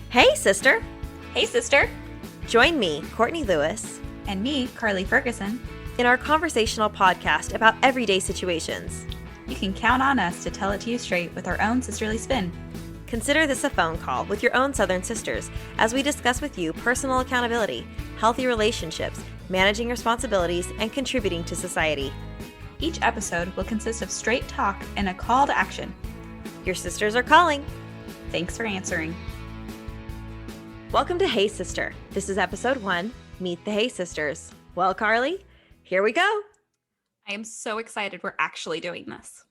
Hey, sister. Hey, sister. Join me, Courtney Lewis, And me, Carley Ferguson. in our conversational podcast about everyday situations. You can count on us to tell it to you straight with our own sisterly spin. Consider this a phone call with your own Southern sisters as we discuss with you personal accountability, healthy relationships, managing responsibilities, and contributing to society. Each episode will consist of straight talk and a call to action. Your sisters are calling. Thanks for answering. Welcome to Hey Sister. This is episode 1, Meet the Hey Sisters. Well, Carley, here we go. I am so excited we're actually doing this.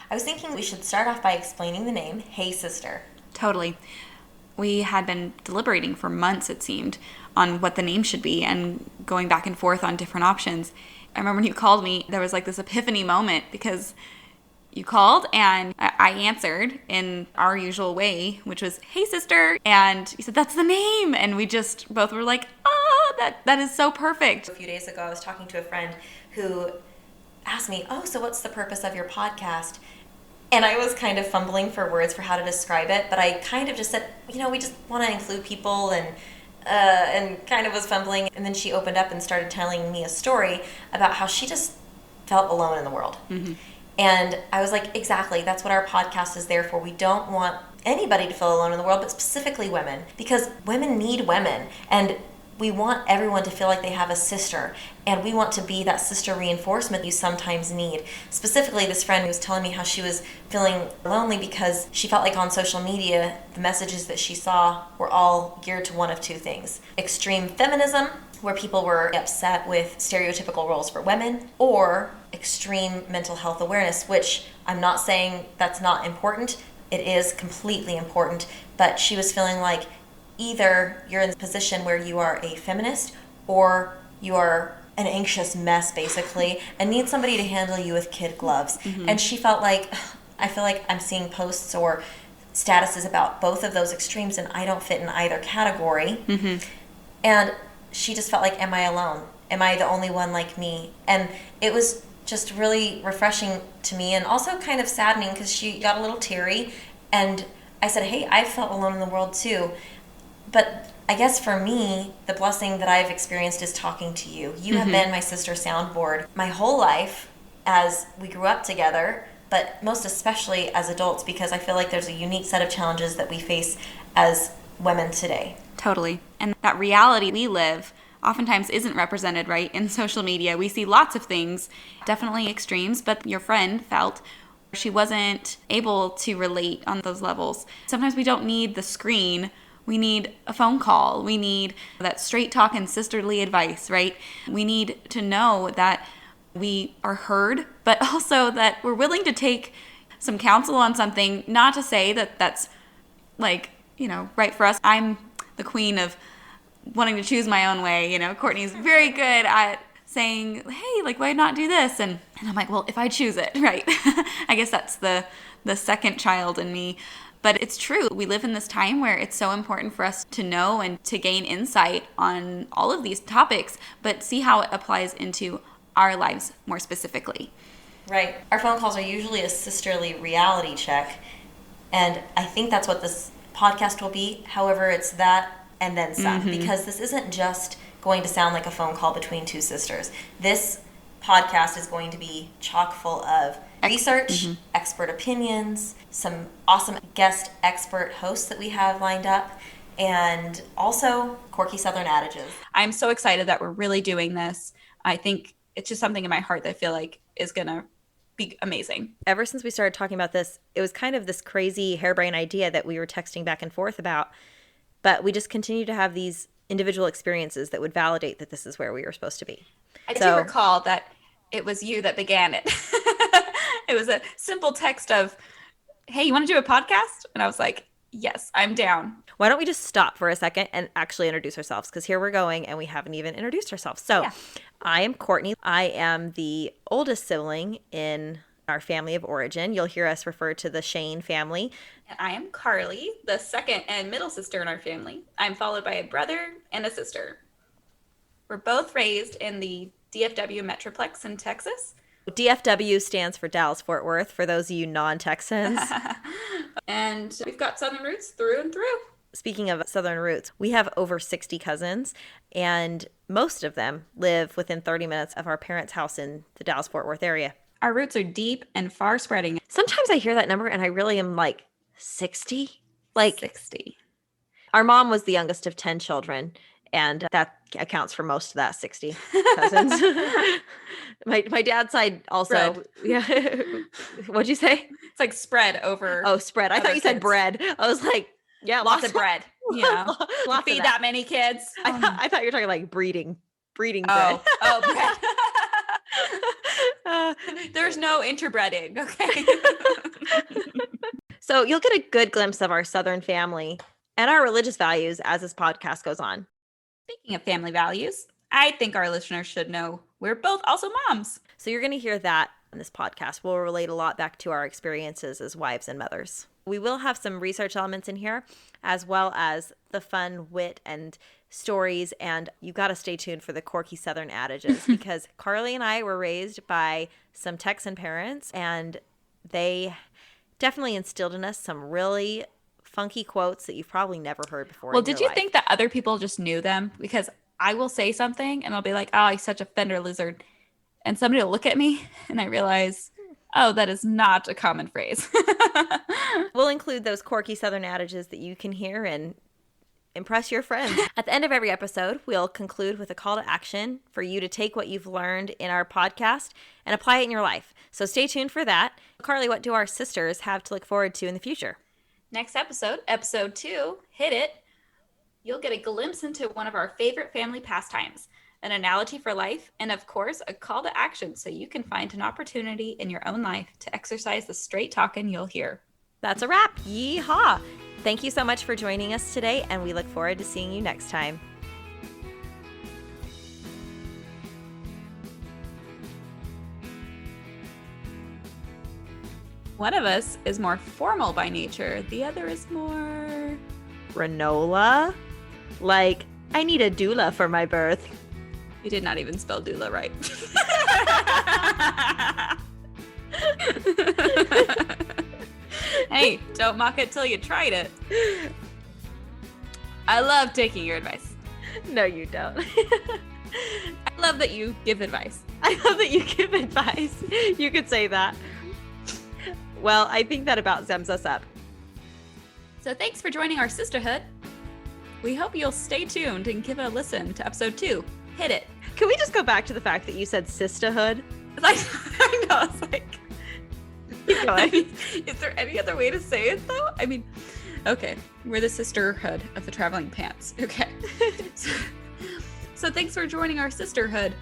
I was thinking we should start off by explaining the name Hey Sister. Totally. We had been deliberating for months, it seemed, on what the name should be and going back and forth on different options. I remember when you called me, there was like this epiphany moment because you called and I answered in our usual way, which was, "Hey, sister." And you said, "That's the name." And we just both were like, "Oh, that is so perfect." A few days ago, I was talking to a friend who asked me, "Oh, so what's the purpose of your podcast?" And I was kind of fumbling for words for how to describe it, but I kind of just said, we just want to include people and kind of was fumbling. And then she opened up and started telling me a story about how she just felt alone in the world. Mm-hmm. And I was like, exactly, that's what our podcast is there for. We don't want anybody to feel alone in the world, but specifically women, because women need women. And we want everyone to feel like they have a sister, and we want to be that sister reinforcement you sometimes need. Specifically, this friend was telling me how she was feeling lonely because she felt like on social media, the messages that she saw were all geared to one of two things: extreme feminism, where people were upset with stereotypical roles for women, or extreme mental health awareness, which I'm not saying that's not important. It is completely important, but she was feeling like either you're in a position where you are a feminist or you are an anxious mess, basically, and need somebody to handle you with kid gloves. Mm-hmm. And she felt like, I feel like I'm seeing posts or statuses about both of those extremes, and I don't fit in either category. Mm-hmm. And she just felt like, am I alone? Am I the only one like me? And it was just really refreshing to me, and also kind of saddening because she got a little teary. And I said, hey, I felt alone in the world too. But I guess for me, the blessing that I've experienced is talking to you. You mm-hmm. have been my sister soundboard my whole life as we grew up together, but most especially as adults, because I feel like there's a unique set of challenges that we face as women today. Totally. And that reality we live oftentimes isn't represented, right, in social media. We see lots of things, definitely extremes, but your friend felt she wasn't able to relate on those levels. Sometimes we don't need the screen. We need a phone call. We need that straight talk and sisterly advice, right? We need to know that we are heard, but also that we're willing to take some counsel on something, not to say that that's like, right for us. I'm the queen of wanting to choose my own way. Courtney's very good at saying, hey, like, why not do this? And I'm like, well, if I choose it, right? I guess that's the second child in me. But it's true. We live in this time where it's so important for us to know and to gain insight on all of these topics, but see how it applies into our lives more specifically. Right. Our phone calls are usually a sisterly reality check, and I think that's what this podcast will be. However, it's that and then some, mm-hmm. because this isn't just going to sound like a phone call between two sisters. This podcast is going to be chock full of research, mm-hmm. expert opinions, some awesome guest expert hosts that we have lined up, and also quirky Southern adages. I'm so excited that we're really doing this. I think it's just something in my heart that I feel like is going to be amazing. Ever since we started talking about this, it was kind of this crazy harebrained idea that we were texting back and forth about, but we just continue to have these individual experiences that would validate that this is where we were supposed to be. I do recall that it was you that began it. It was a simple text of, hey, you want to do a podcast? And I was like, yes, I'm down. Why don't we just stop for a second and actually introduce ourselves? Because here we're going and we haven't even introduced ourselves. So yeah. I am Courtney. I am the oldest sibling in our family of origin. You'll hear us refer to the Shane family. And I am Carley, the second and middle sister in our family. I'm followed by a brother and a sister. We're both raised in the DFW Metroplex in Texas. DFW stands for Dallas-Fort Worth, for those of you non-Texans. And we've got Southern roots through and through. speaking of Southern roots, we have over 60 cousins, and most of them live within 30 minutes of our parents' house in the Dallas-Fort Worth area. Our roots are deep and far spreading. Sometimes I hear that number and I really am like 60. Like 60. Our mom was the youngest of 10 children, and that accounts for most of that 60 cousins. my dad's side also. Spread. Yeah. What'd you say? It's like spread over. Oh, spread. I thought you said bread. I was like, yeah, lots of bread. Yeah. Lots Feed of that many kids. I thought you were talking like breeding bread. Oh, bread. There's no interbreeding. Okay. So you'll get a good glimpse of our Southern family and our religious values as this podcast goes on. Speaking of family values, I think our listeners should know we're both also moms. So you're going to hear that in this podcast. We'll relate a lot back to our experiences as wives and mothers. We will have some research elements in here, as well as the fun wit and stories. And you got to stay tuned for the quirky Southern adages because Carley and I were raised by some Texan parents, and they definitely instilled in us some really funky quotes that you've probably never heard before. Well, did you think that other people just knew them? Because I will say something and I'll be like, oh, he's such a fender lizard. And somebody will look at me and I realize, oh, that is not a common phrase. We'll include those quirky Southern adages that you can hear and impress your friends. At the end of every episode, we'll conclude with a call to action for you to take what you've learned in our podcast and apply it in your life. So stay tuned for that. Carley, what do our sisters have to look forward to in the future? Next episode, episode 2, Hit It, you'll get a glimpse into one of our favorite family pastimes, an analogy for life, and of course, a call to action so you can find an opportunity in your own life to exercise the straight talking you'll hear. That's a wrap. Yeehaw! Thank you so much for joining us today, and we look forward to seeing you next time. One of us is more formal by nature. The other is more... granola? Like, I need a doula for my birth. You did not even spell doula right. Hey, don't mock it till you tried it. I love taking your advice. No, you don't. I love that you give advice. I love that you give advice. You could say that. Well, I think that about sums us up. So thanks for joining our sisterhood. We hope you'll stay tuned and give a listen to episode 2. Hit it. Can we just go back to the fact that you said sisterhood? I know, it's like... Keep going. I mean, is there any other way to say it, though? I mean, okay, we're the sisterhood of the traveling pants. Okay. So thanks for joining our sisterhood.